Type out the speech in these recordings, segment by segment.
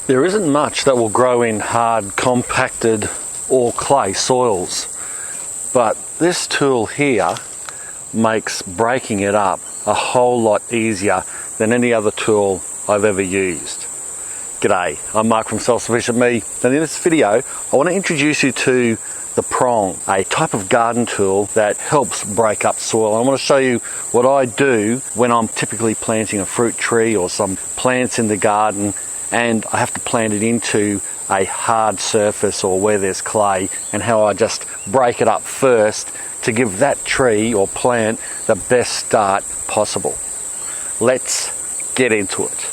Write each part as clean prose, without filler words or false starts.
There isn't much that will grow in hard, compacted or clay soils, but this tool here makes breaking it up a whole lot easier than any other tool I've ever used. G'day, I'm Mark from Self Sufficient Me, and in this video I want to introduce you to the Prong, a type of garden tool that helps break up soil. I want to show you what I do when I'm typically planting a fruit tree or some plants in the garden and I have to plant it into a hard surface or where there's clay, and how I just break it up first to give that tree or plant the best start possible. Let's get into it.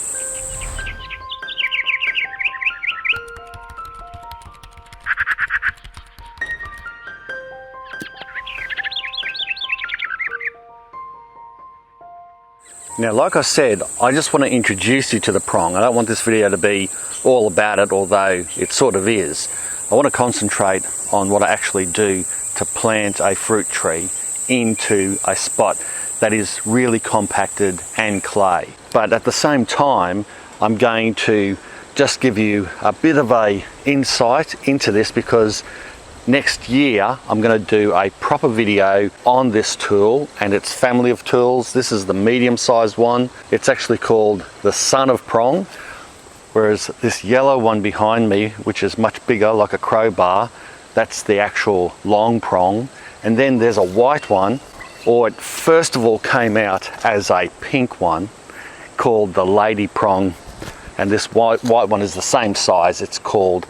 Now, like I said, I just want to introduce you to the Prong. I don't want this video to be all about it, although it sort of is. I want to concentrate on what I actually do to plant a fruit tree into a spot that is really compacted and clay. But at the same time, I'm going to just give you a bit of an insight into this, because next year I'm going to do a proper video on this tool and its family of tools. This is the medium-sized one. It's actually called the son of Prong, whereas this yellow one behind me, which is much bigger, like a crowbar, that's the actual long prong. And then there's a white one, or it first of all came out as a pink one called the lady prong, and this white one is the same size. It's called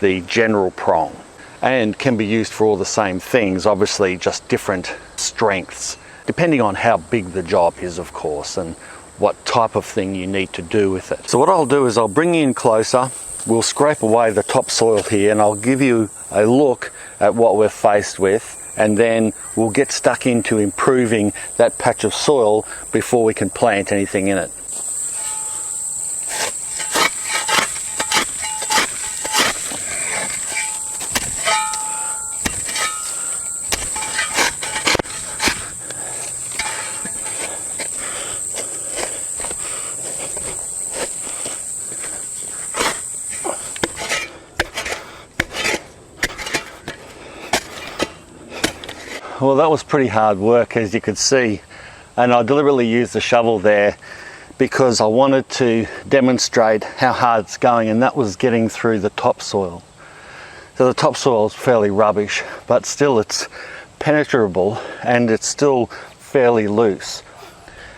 the general prong, and can be used for all the same things, obviously just different strengths, depending on how big the job is, of course, and what type of thing you need to do with it. So what I'll do is I'll bring you in closer, we'll scrape away the topsoil here, and I'll give you a look at what we're faced with, and then we'll get stuck into improving that patch of soil before we can plant anything in it. Well, that was pretty hard work, as you could see, and I deliberately used the shovel there because I wanted to demonstrate how hard it's going, and that was getting through the topsoil. So the topsoil is fairly rubbish, but still it's penetrable and it's still fairly loose.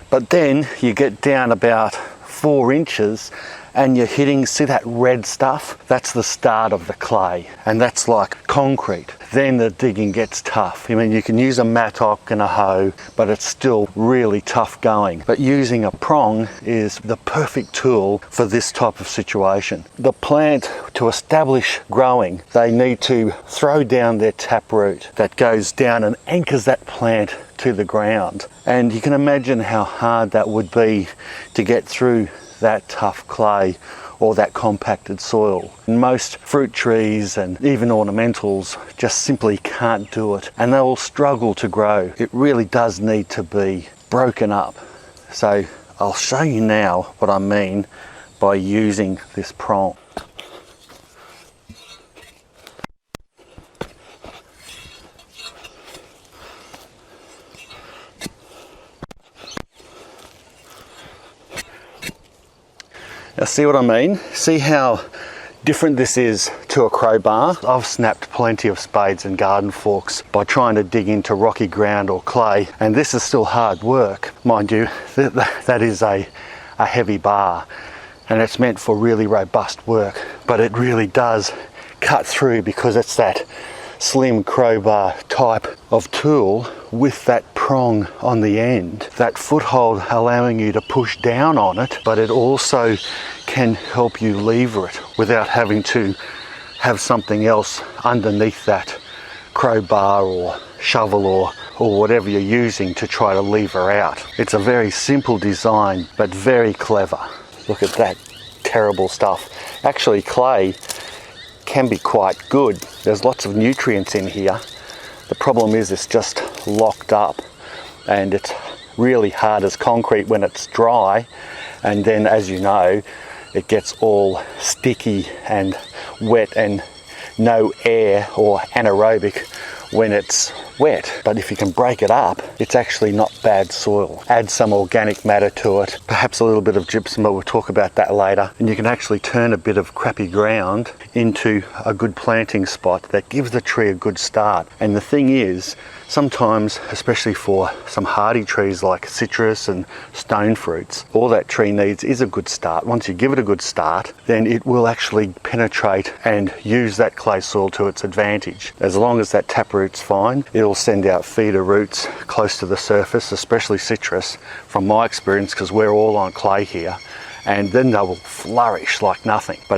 But then you get down about 4 inches and you're hitting, see that red stuff? That's the start of the clay, and that's like concrete. Then the digging gets tough. I mean, you can use a mattock and a hoe, but it's still really tough going. But using a prong is the perfect tool for this type of situation. The plant, to establish growing, they need to throw down their taproot that goes down and anchors that plant to the ground. And you can imagine how hard that would be to get through that tough clay or that compacted soil. Most fruit trees and even ornamentals just simply can't do it, and they will struggle to grow. It really does need to be broken up. So I'll show you now what I mean by using this prong. Now, see what I mean? See how different this is to a crowbar? I've snapped plenty of spades and garden forks by trying to dig into rocky ground or clay, and this is still hard work. Mind you, that is a heavy bar, and it's meant for really robust work, but it really does cut through because it's that slim crowbar type of tool with that prong on the end, that foothold allowing you to push down on it, but it also can help you lever it without having to have something else underneath that crowbar or shovel or whatever you're using to try to lever out. It's a very simple design, but very clever. Look at that terrible stuff. Actually, clay can be quite good. There's lots of nutrients in here. The problem is it's just locked up, and it's really hard as concrete when it's dry, and then, as you know, it gets all sticky and wet and no air or anaerobic when it's wet. But if you can break it up, it's actually not bad soil. Add some organic matter to it, perhaps a little bit of gypsum, but we'll talk about that later. And you can actually turn a bit of crappy ground into a good planting spot that gives the tree a good start. And the thing is, sometimes, especially for some hardy trees like citrus and stone fruits, all that tree needs is a good start. Once you give it a good start, then it will actually penetrate and use that clay soil to its advantage. As long as that taproot's fine, it'll send out feeder roots close to the surface, especially citrus, from my experience, because we're all on clay here. And then they will flourish like nothing. But